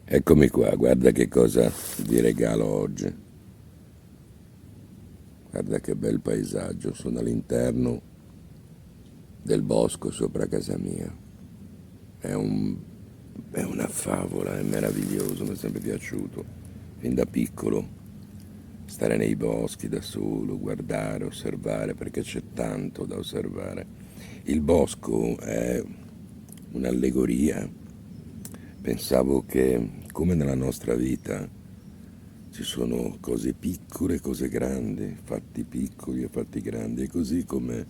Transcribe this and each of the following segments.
Eccomi qua, guarda che cosa vi regalo oggi. Guarda che bel paesaggio, sono all'interno del bosco sopra casa mia. È un- è una favola, è meraviglioso, mi è sempre piaciuto. Fin da piccolo, stare nei boschi da solo, guardare, osservare, perché c'è tanto da osservare. Il bosco è un'allegoria. Pensavo che, come nella nostra vita, ci sono cose piccole, cose grandi, fatti piccoli e fatti grandi, e così come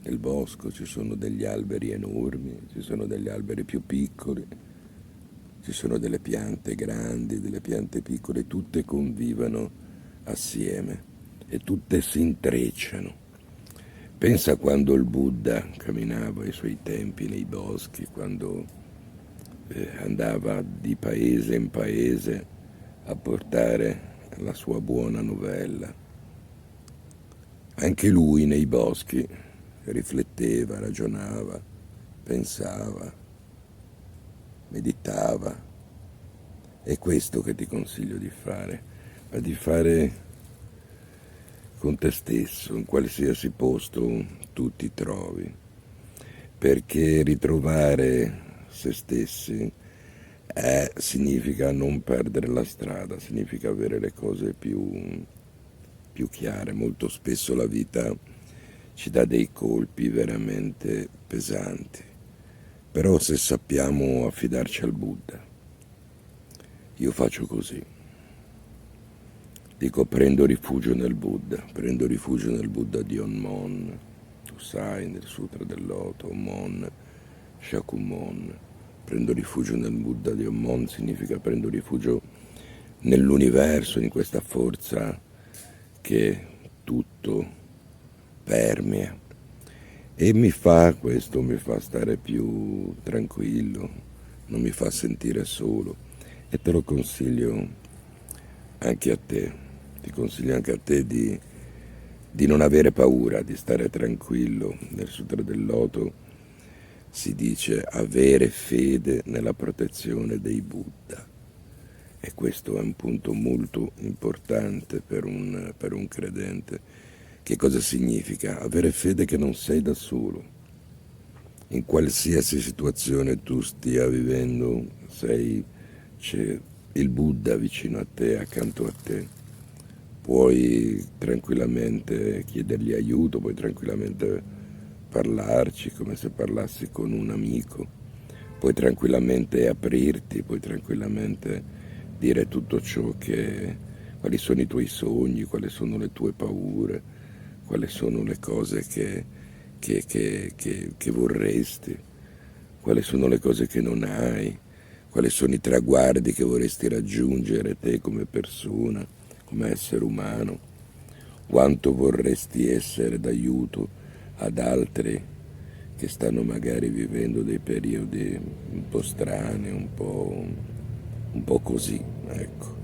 nel bosco ci sono degli alberi enormi, ci sono degli alberi più piccoli, ci sono delle piante grandi, delle piante piccole, tutte convivono assieme e tutte si intrecciano. Pensa quando il Buddha camminava ai suoi tempi nei boschi, quando andava di paese in paese a portare la sua buona novella. Anche lui nei boschi rifletteva, ragionava, pensava, meditava. È questo che ti consiglio di fare, ma di fare con te stesso, in qualsiasi posto tu ti trovi, perché ritrovare se stessi significa non perdere la strada, significa avere le cose più chiare. Molto spesso la vita ci dà dei colpi veramente pesanti, però se sappiamo affidarci al Buddha, io faccio così. Dico, prendo rifugio nel Buddha, prendo rifugio nel Buddha di Onmon, tu sai, nel Sutra del Loto, Mon, Shakumon. Prendo rifugio nel Buddha di Onmon significa prendo rifugio nell'universo, in questa forza che tutto permea. E questo mi fa stare più tranquillo, non mi fa sentire solo. E te lo consiglio anche a te. Ti consiglio anche a te di non avere paura, di stare tranquillo. Nel Sutra del Loto si dice avere fede nella protezione dei Buddha. E questo è un punto molto importante per un credente. Che cosa significa? Avere fede che non sei da solo. In qualsiasi situazione tu stia vivendo, c'è il Buddha vicino a te, accanto a te. Puoi tranquillamente chiedergli aiuto, puoi tranquillamente parlarci come se parlassi con un amico, puoi tranquillamente aprirti, puoi tranquillamente dire tutto ciò quali sono i tuoi sogni, quali sono le tue paure, quali sono le cose che vorresti, quali sono le cose che non hai, quali sono i traguardi che vorresti raggiungere te come persona, come essere umano, quanto vorresti essere d'aiuto ad altri che stanno magari vivendo dei periodi un po' strani, un po' così, ecco,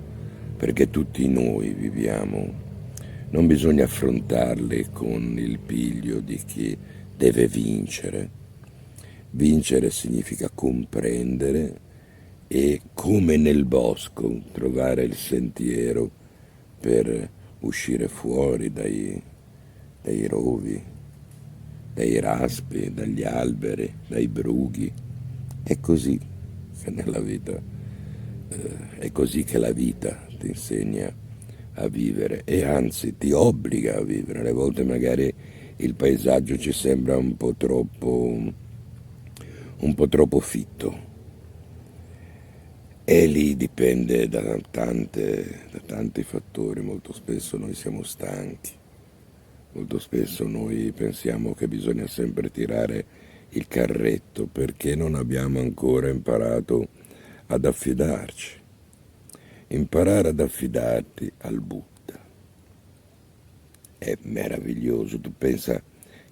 perché tutti noi viviamo, non bisogna affrontarli con il piglio di chi deve vincere. Vincere significa comprendere e, come nel bosco, trovare il sentiero per uscire fuori dai rovi, dai raspi, dagli alberi, dai brughi. È così che nella vita, è così che la vita ti insegna a vivere e anzi ti obbliga a vivere. Alle volte magari il paesaggio ci sembra un po' troppo fitto, e lì dipende da tanti fattori. Molto spesso noi siamo stanchi, molto spesso noi pensiamo che bisogna sempre tirare il carretto perché non abbiamo ancora imparato ad affidarci. Imparare ad affidarti al Buddha è meraviglioso. Tu pensa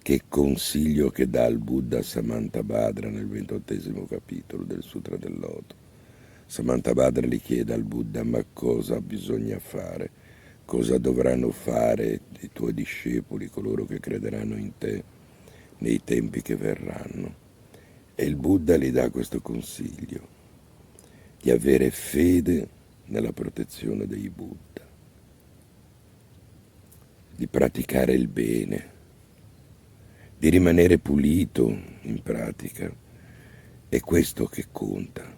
che consiglio che dà il Buddha a Samantabhadra nel 28° capitolo del Sutra del Loto. Samantabhadra gli chiede al Buddha: ma cosa bisogna fare? Cosa dovranno fare i tuoi discepoli, coloro che crederanno in te nei tempi che verranno? E il Buddha gli dà questo consiglio: di avere fede nella protezione dei Buddha, di praticare il bene, di rimanere pulito in pratica. È questo che conta,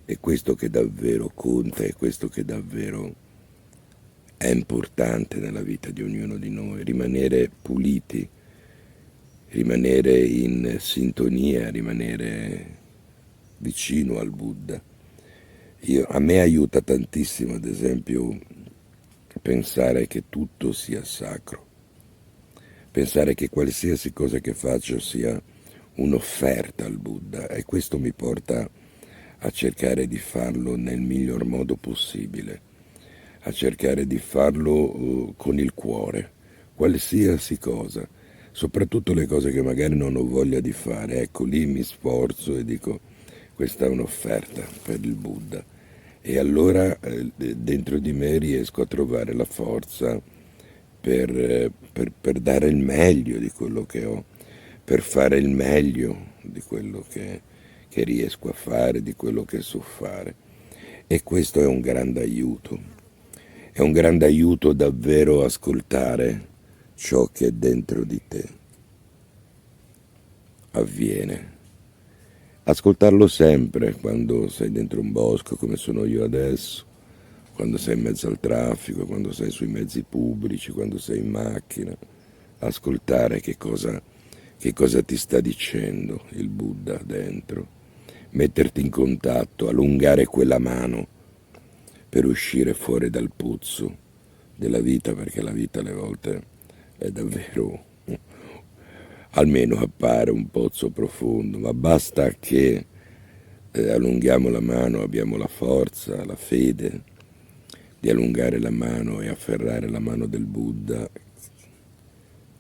è questo che davvero conta, è questo che davvero è importante nella vita di ognuno di noi, rimanere puliti, rimanere in sintonia, rimanere vicino al Buddha. A me aiuta tantissimo, ad esempio, pensare che tutto sia sacro, pensare che qualsiasi cosa che faccio sia un'offerta al Buddha, e questo mi porta a cercare di farlo nel miglior modo possibile, a cercare di farlo con il cuore, qualsiasi cosa, soprattutto le cose che magari non ho voglia di fare. Ecco, lì mi sforzo e dico: questa è un'offerta per il Buddha, e allora dentro di me riesco a trovare la forza per dare il meglio di quello che ho, per fare il meglio di quello che riesco a fare, di quello che so fare. E questo è un grande aiuto. È un grande aiuto davvero ascoltare ciò che dentro di te avviene. Ascoltarlo sempre quando sei dentro un bosco, come sono io adesso, quando sei in mezzo al traffico, quando sei sui mezzi pubblici, quando sei in macchina. Ascoltare che cosa ti sta dicendo il Buddha dentro. Metterti in contatto, allungare quella mano per uscire fuori dal pozzo della vita, perché la vita alle volte è davvero, almeno appare, un pozzo profondo, ma basta che allunghiamo la mano, abbiamo la forza, la fede di allungare la mano e afferrare la mano del Buddha,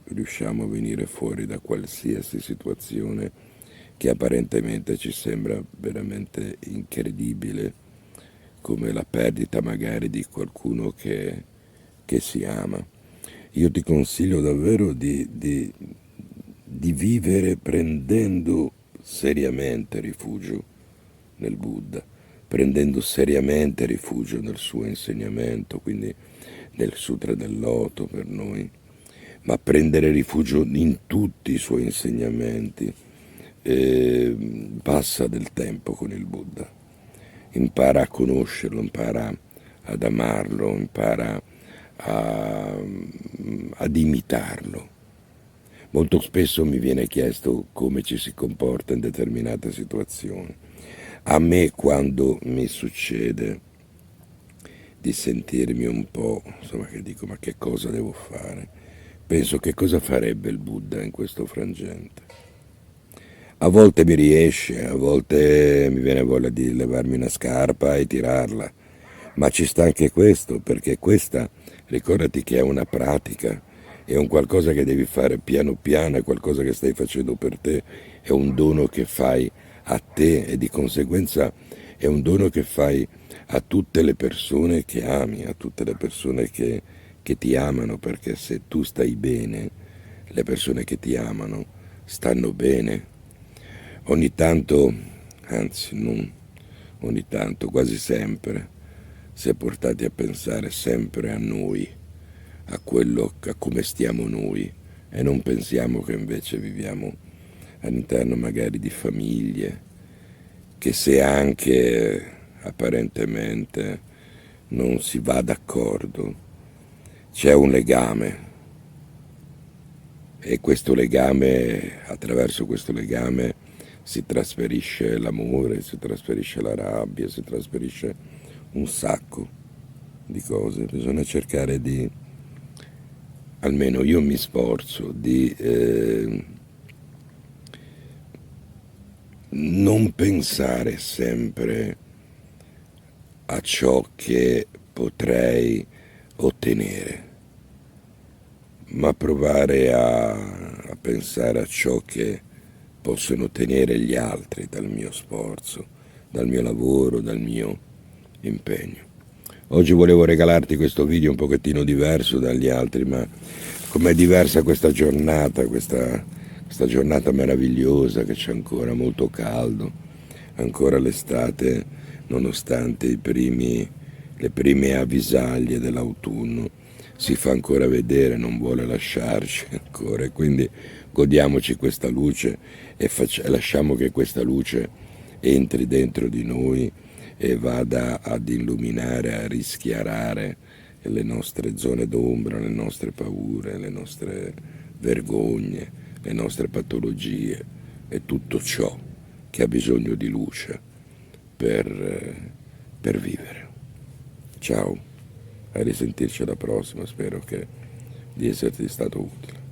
riusciamo a venire fuori da qualsiasi situazione che apparentemente ci sembra veramente incredibile, come la perdita magari di qualcuno che si ama. Io ti consiglio davvero di vivere prendendo seriamente rifugio nel Buddha, prendendo seriamente rifugio nel suo insegnamento, quindi nel Sutra del Loto per noi, ma prendere rifugio in tutti i suoi insegnamenti. Passa del tempo con il Buddha, impara a conoscerlo, impara ad amarlo, impara ad imitarlo. Molto spesso mi viene chiesto come ci si comporta in determinate situazioni. A me, quando mi succede di sentirmi un po', insomma, che dico: ma che cosa devo fare? Penso: che cosa farebbe il Buddha in questo frangente? A volte mi riesce, a volte mi viene voglia di levarmi una scarpa e tirarla, ma ci sta anche questo, perché questa, ricordati che è una pratica, è un qualcosa che devi fare piano piano, è qualcosa che stai facendo per te, è un dono che fai a te, e di conseguenza è un dono che fai a tutte le persone che ami, a tutte le persone che ti amano, perché se tu stai bene, le persone che ti amano stanno bene. Ogni tanto, anzi non ogni tanto, quasi sempre, si è portati a pensare sempre a noi, a come stiamo noi, e non pensiamo che invece viviamo all'interno magari di famiglie, che se anche apparentemente non si va d'accordo, c'è un legame, e questo legame, attraverso questo legame, si trasferisce l'amore, si trasferisce la rabbia, si trasferisce un sacco di cose. Bisogna cercare di, almeno io mi sforzo, di non pensare sempre a ciò che potrei ottenere, ma provare a pensare a ciò che possono ottenere gli altri dal mio sforzo, dal mio lavoro, dal mio impegno. Oggi volevo regalarti questo video un pochettino diverso dagli altri, ma com'è diversa questa giornata, questa giornata meravigliosa, che c'è ancora molto caldo, ancora l'estate nonostante le prime avvisaglie dell'autunno, si fa ancora vedere, non vuole lasciarci ancora, e quindi godiamoci questa luce e lasciamo che questa luce entri dentro di noi e vada ad illuminare, a rischiarare le nostre zone d'ombra, le nostre paure, le nostre vergogne, le nostre patologie e tutto ciò che ha bisogno di luce per vivere. Ciao, a risentirci alla prossima, spero di esserti stato utile.